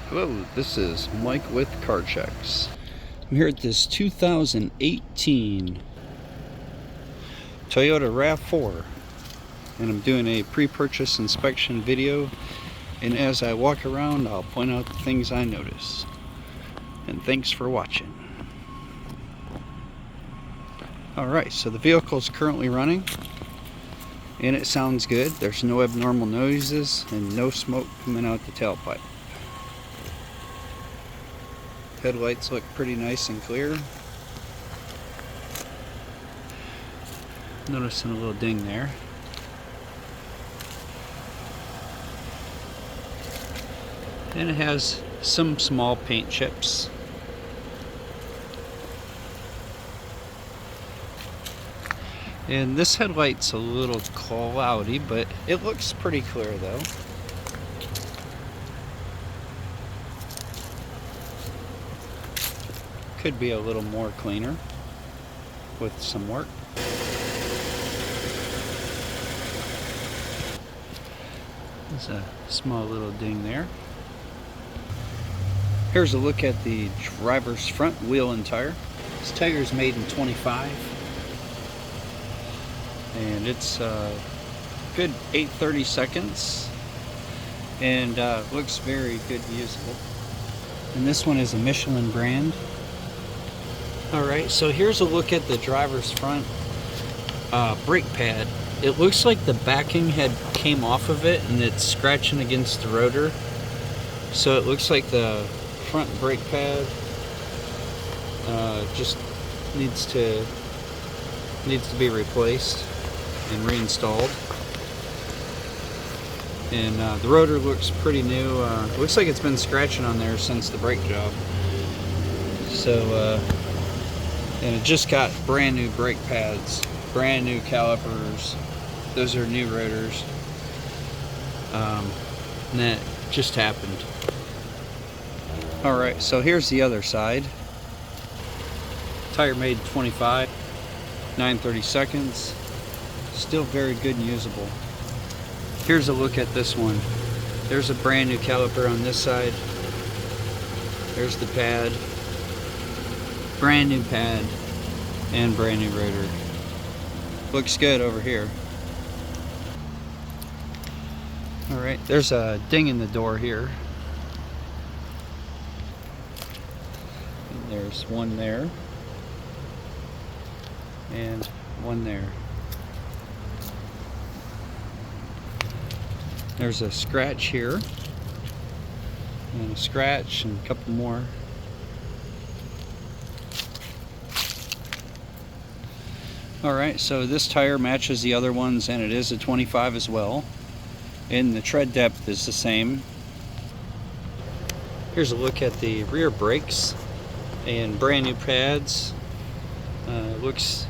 Hello, this is Mike with Karcheckz. I'm here at this 2018 Toyota Rav 4, and I'm doing a pre-purchase inspection video, and as I walk around I'll point out the things I notice. And thanks for watching. Alright, so the vehicle is currently running and it sounds good. There's no abnormal noises and no smoke coming out the tailpipe. Headlights look pretty nice and clear. Noticing a little ding there. And it has some small paint chips. And this headlight's a little cloudy, but it looks pretty clear though. Could be a little more cleaner with some work. There's a small little ding there. Here's a look at the driver's front wheel and tire. This tire is made in 25, and it's good 8/30 seconds, and looks very good and usable. And this one is a Michelin brand. Alright, so here's a look at the driver's front brake pad. It looks like the backing had came off of it and it's scratching against the rotor. So it looks like the front brake pad just needs to be replaced and reinstalled. And the rotor looks pretty new. It looks like it's been scratching on there since the brake job. So and it just got brand new brake pads, brand new calipers. Those are new rotors. And that just happened. Alright, so here's the other side. Tire made 25, 9/30 seconds. Still very good and usable. Here's a look at this one. There's a brand new caliper on this side. There's the pad. Brand new pad and brand new rotor. Looks good over here. Alright, there's a ding in the door here. And there's one there. And one there. There's a scratch here. And a scratch and a couple more. Alright, so this tire matches the other ones, and it is a 25 as well. And the tread depth is the same. Here's a look at the rear brakes and brand new pads. Looks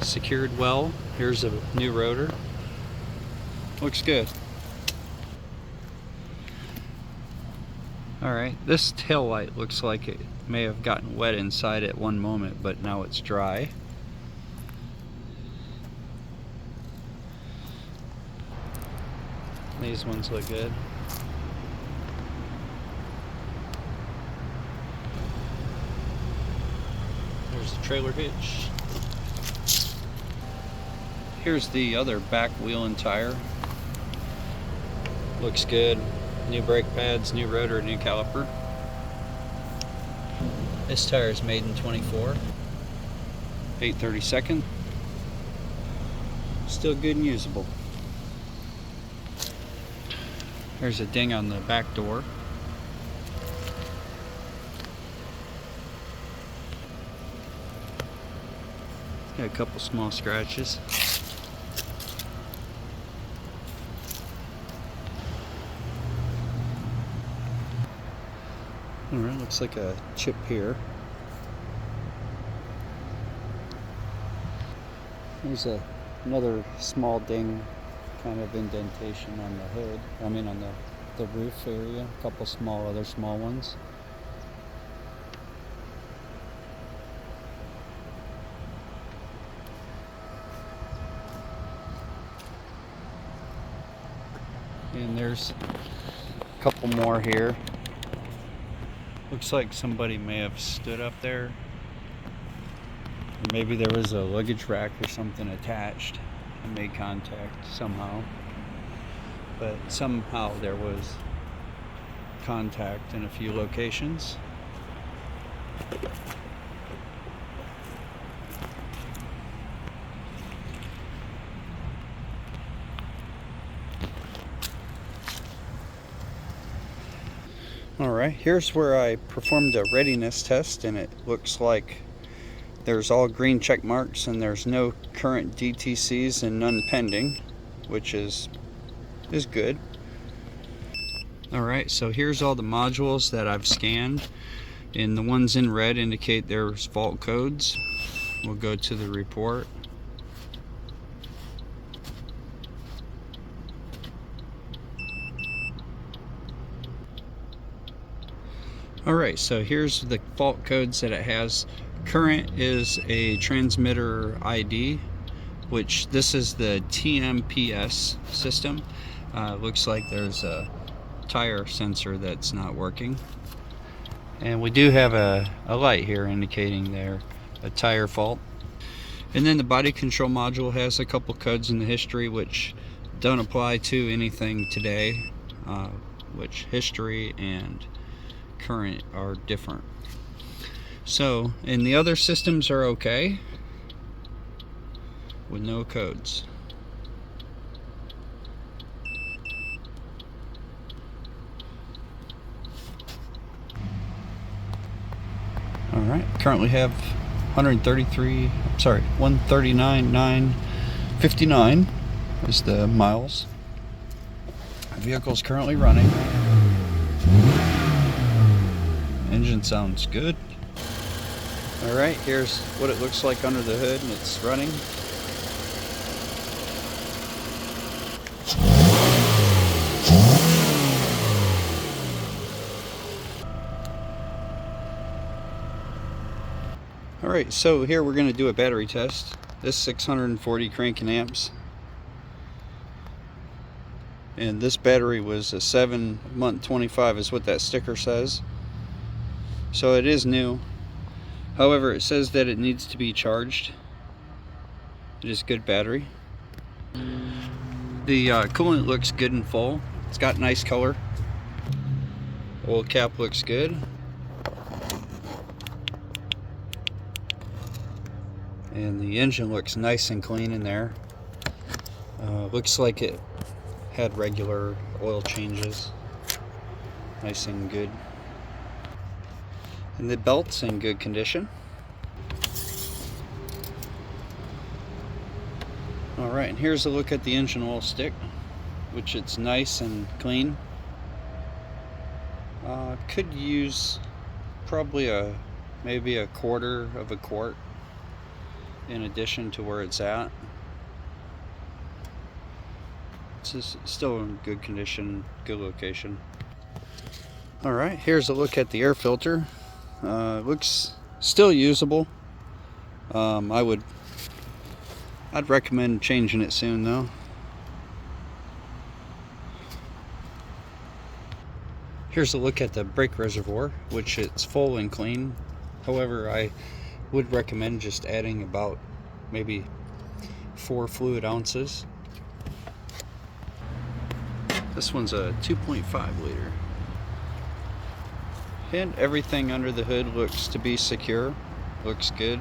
secured well. Here's a new rotor. Looks good. Alright, this tail light looks like it may have gotten wet inside at one moment, but now it's dry. These ones look good. There's the trailer hitch. Here's the other back wheel and tire. Looks good. New brake pads, new rotor, new caliper. This tire is made in 24. 8/30 second. Still good and usable. There's a ding on the back door. Got a couple small scratches. Alright, looks like a chip here. There's another small ding, kind of indentation on the hood. I mean on the roof area. A couple other small ones. And there's a couple more here. Looks like somebody may have stood up there. Or maybe there was a luggage rack or something attached and made contact somehow. But somehow there was contact in a few locations. Alright, here's where I performed a readiness test, and it looks like there's all green check marks and there's no current DTCs and none pending, which is good. Alright, so here's all the modules that I've scanned, and the ones in red indicate there's fault codes. We'll go to the report. Alright, so here's the fault codes that it has. Current is a transmitter ID, which this is the TMPS system. Looks like there's a tire sensor that's not working. And we do have a light here indicating there a tire fault. And then the body control module has a couple codes in the history which don't apply to anything today, which history and current are different. So, and the other systems are okay with no codes. Alright, currently have 139,959 is the miles. The vehicle's currently running. Engine sounds good. Alright, here's what it looks like under the hood, and it's running. Alright, so here we're going to do a battery test. This 640 cranking amps. And this battery was a 7-month 25 is what that sticker says. So it is new. However, it says that it needs to be charged. It is good battery. The coolant looks good and full. It's got nice color. Oil cap looks good. And the engine looks nice and clean in there. Looks like it had regular oil changes. Nice and good. And the belt's in good condition. Alright, and here's a look at the engine oil stick, which it's nice and clean. Could use probably maybe a quarter of a quart in addition to where it's at. It's just still in good condition, good location. Alright, here's a look at the air filter. Looks still usable. I'd recommend changing it soon though. Here's a look at the brake reservoir, which it's full and clean. However, I would recommend just adding about maybe 4 fluid ounces. This one's a 2.5 liter. And everything under the hood looks to be secure. Looks good.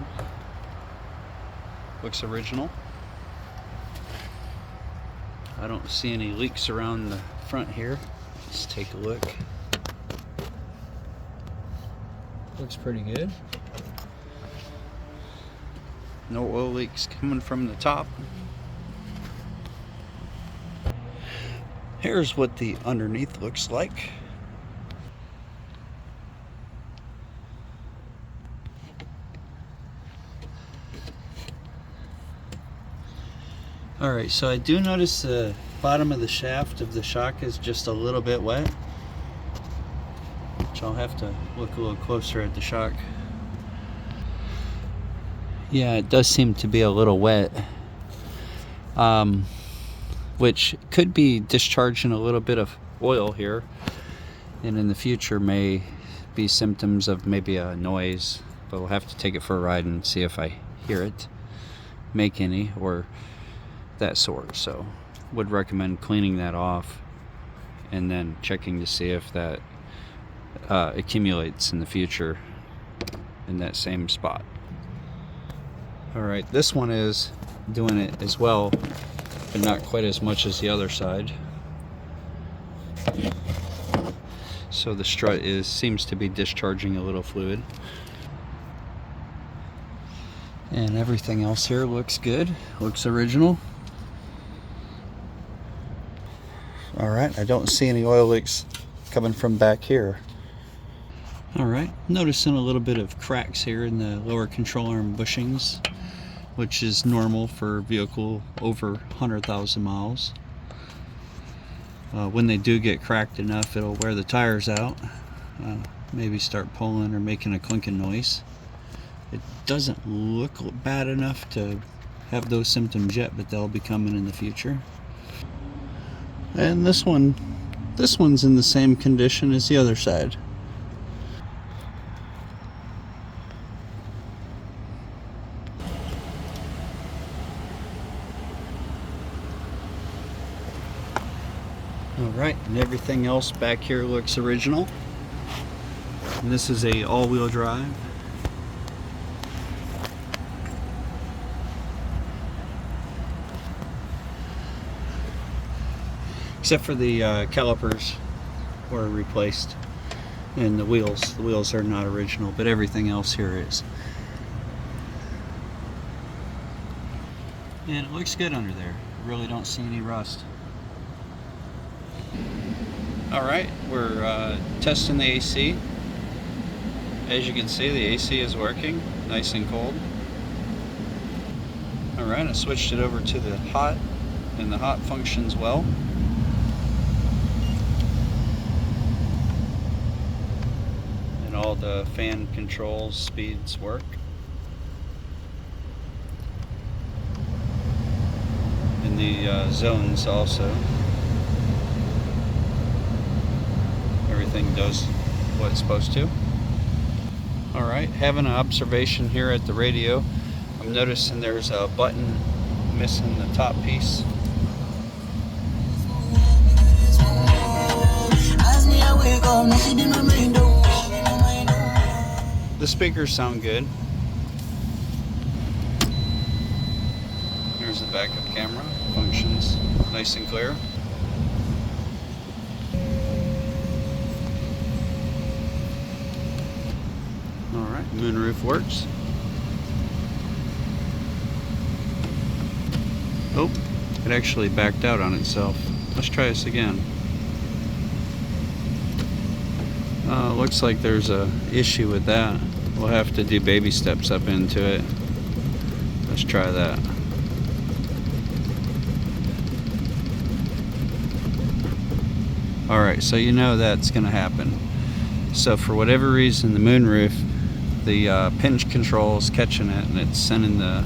Looks original. I don't see any leaks around the front here. Let's take a look. Looks pretty good. No oil leaks coming from the top. Here's what the underneath looks like. Alright, so I do notice the bottom of the shaft of the shock is just a little bit wet, which I'll have to look a little closer at the shock. Yeah, it does seem to be a little wet, which could be discharging a little bit of oil here. and in the future may be symptoms of maybe a noise, but we'll have to take it for a ride and see if I hear it make any or that sort. So would recommend cleaning that off and then checking to see if that accumulates in the future in that same spot. Alright, this one is doing it as well, but not quite as much as the other side. So the strut seems to be discharging a little fluid. And everything else here looks good, looks original. Alright, I don't see any oil leaks coming from back here. Alright, noticing a little bit of cracks here in the lower control arm bushings, which is normal for a vehicle over 100,000 miles. When they do get cracked enough, it'll wear the tires out, maybe start pulling or making a clinking noise. It doesn't look bad enough to have those symptoms yet, but they'll be coming in the future. And this one's in the same condition as the other side. Alright, and everything else back here looks original. And this is a all-wheel drive. Except for the calipers were replaced and the wheels. The wheels are not original, but everything else here is. And it looks good under there. Really don't see any rust. Alright, we're testing the AC. As you can see, the AC is working, nice and cold. Alright, I switched it over to the hot, and the hot functions well. And all the fan controls speeds work. And the zones also. Everything does what it's supposed to. Alright, having an observation here at the radio. I'm noticing there's a button missing the top piece. The speakers sound good. Here's the backup camera. Functions nice and clear. Alright, moonroof works. Oh, it actually backed out on itself. Let's try this again. Looks like there's a issue with that. We'll have to do baby steps up into it. Let's try that. Alright, so you know that's going to happen. So for whatever reason, the moonroof, the pinch control is catching it and it's sending the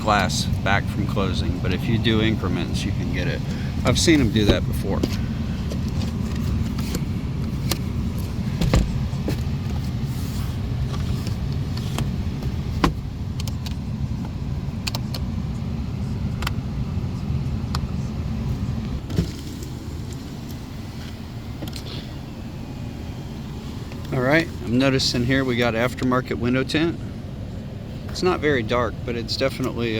glass back from closing. But if you do increments, you can get it. I've seen them do that before. Alright, I'm noticing here we got aftermarket window tint. It's not very dark, but it's definitely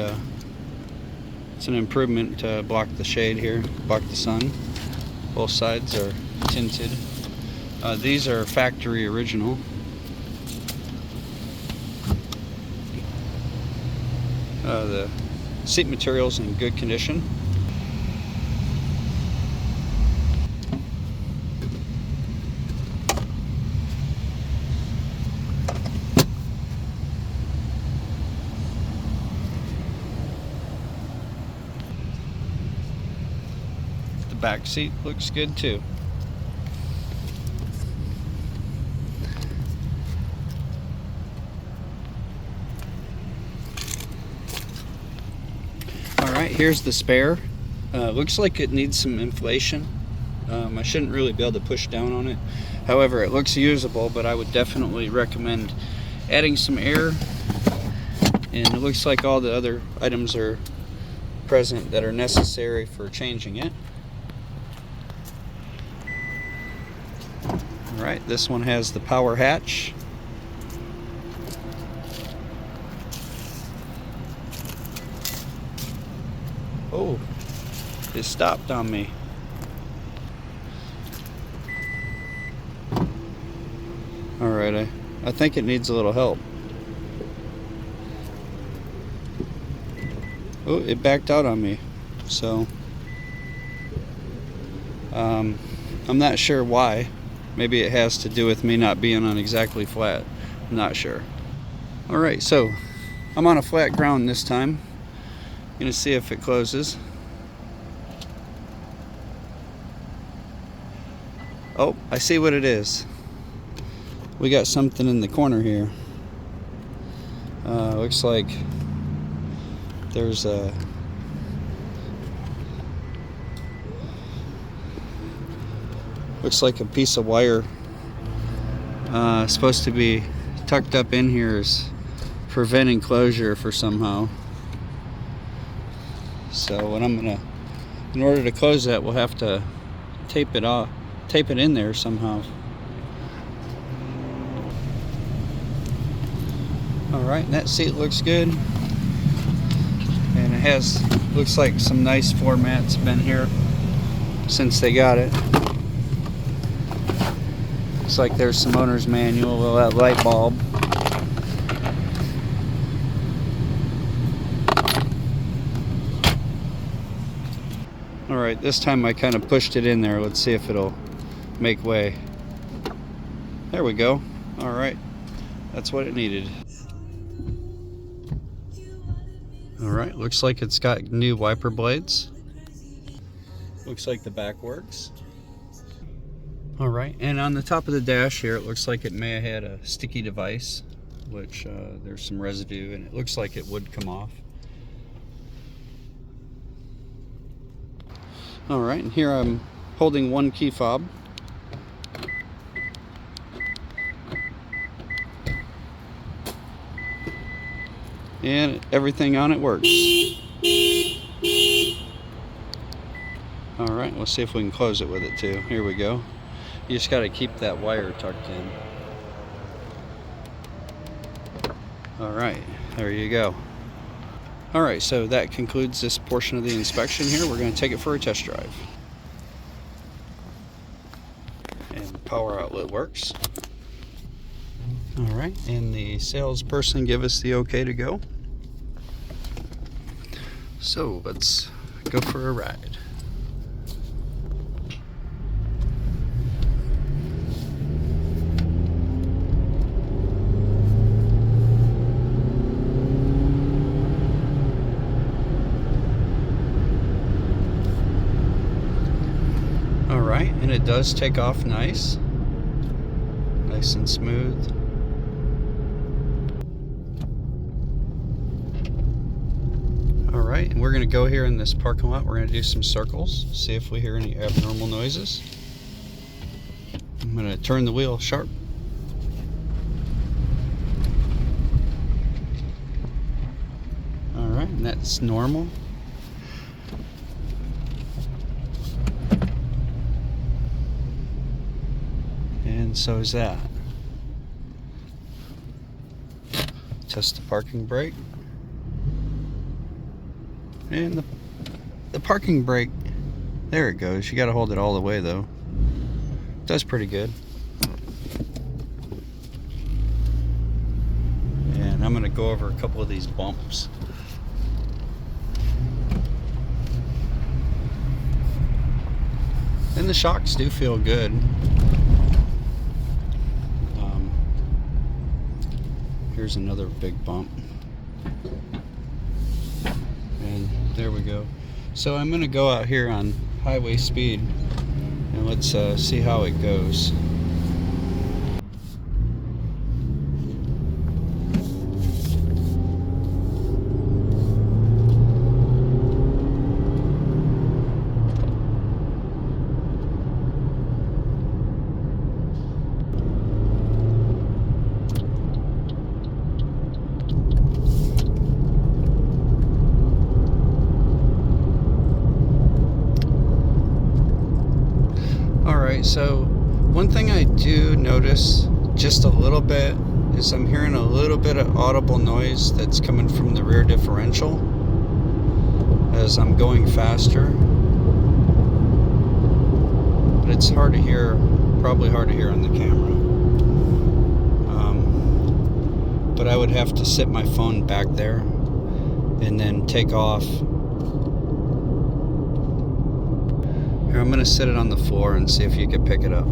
it's an improvement to block the shade here, block the sun. Both sides are tinted. These are factory original. The seat material's in good condition. Back seat looks good too. Alright, here's the spare. Looks like it needs some inflation. I shouldn't really be able to push down on it. However, it looks usable, but I would definitely recommend adding some air. And it looks like all the other items are present that are necessary for changing it. Alright, this one has the power hatch. Oh, it stopped on me. Alright, I think it needs a little help. Oh, it backed out on me. So, I'm not sure why. Maybe it has to do with me not being on exactly flat. I'm not sure. Alright, so I'm on a flat ground this time. I'm gonna see if it closes. Oh, I see what it is. We got something in the corner here. Looks like there's a piece of wire supposed to be tucked up in here, is preventing closure for somehow. So what I'm gonna, in order to close that, we'll have to tape it in there somehow. Alright, and that seat looks good. And it has, looks like some nice floor mats been here since they got it. Looks like there's some owner's manual of that light bulb. Alright, this time I kind of pushed it in there. Let's see if it'll make way. There we go. Alright, that's what it needed. Alright, looks like it's got new wiper blades. Looks like the back works. Alright, and on the top of the dash here, it looks like it may have had a sticky device, which there's some residue, and it looks like it would come off. Alright, and here I'm holding one key fob. And everything on it works. Alright, let's see if we can close it with it too. Here we go. You just got to keep that wire tucked in. Alright, there you go. Alright, so that concludes this portion of the inspection here. We're going to take it for a test drive. And the power outlet works. Alright, and the salesperson give us the okay to go. So let's go for a ride. Alright, and it does take off nice and smooth. Alright, and we're going to go here in this parking lot. We're going to do some circles, see if we hear any abnormal noises. I'm going to turn the wheel sharp. Alright, and that's normal. And so is that. Test the parking brake. And the parking brake, there it goes. You got to hold it all the way though. Does pretty good. And I'm going to go over a couple of these bumps. And the shocks do feel good. Here's another big bump. And there we go. So I'm going to go out here on highway speed and let's see how it goes. So one thing I do notice just a little bit is I'm hearing a little bit of audible noise that's coming from the rear differential as I'm going faster. But it's hard to hear, probably hard to hear on the camera. But I would have to sit my phone back there and then take off. Here, I'm going to sit it on the floor and see if you could pick it up.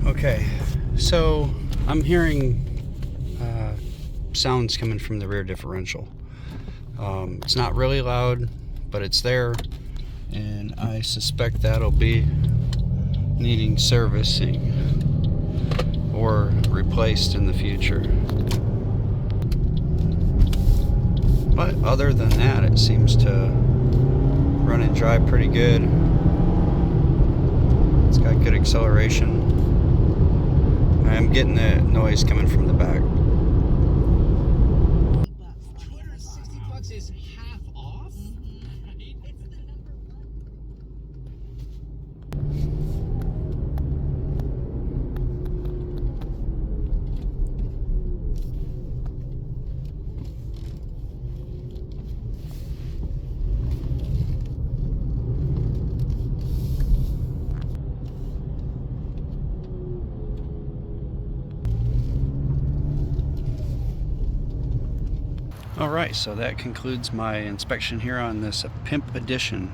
Okay, so I'm hearing sounds coming from the rear differential. It's not really loud, but it's there, and I suspect that'll be needing servicing or replaced in the future. But other than that, it seems to run and drive pretty good. It's got good acceleration. I'm getting the noise coming from the back. $260 is half off? Alright, so that concludes my inspection here on this Pimp Edition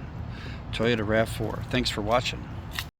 Toyota Rav4. Thanks for watching.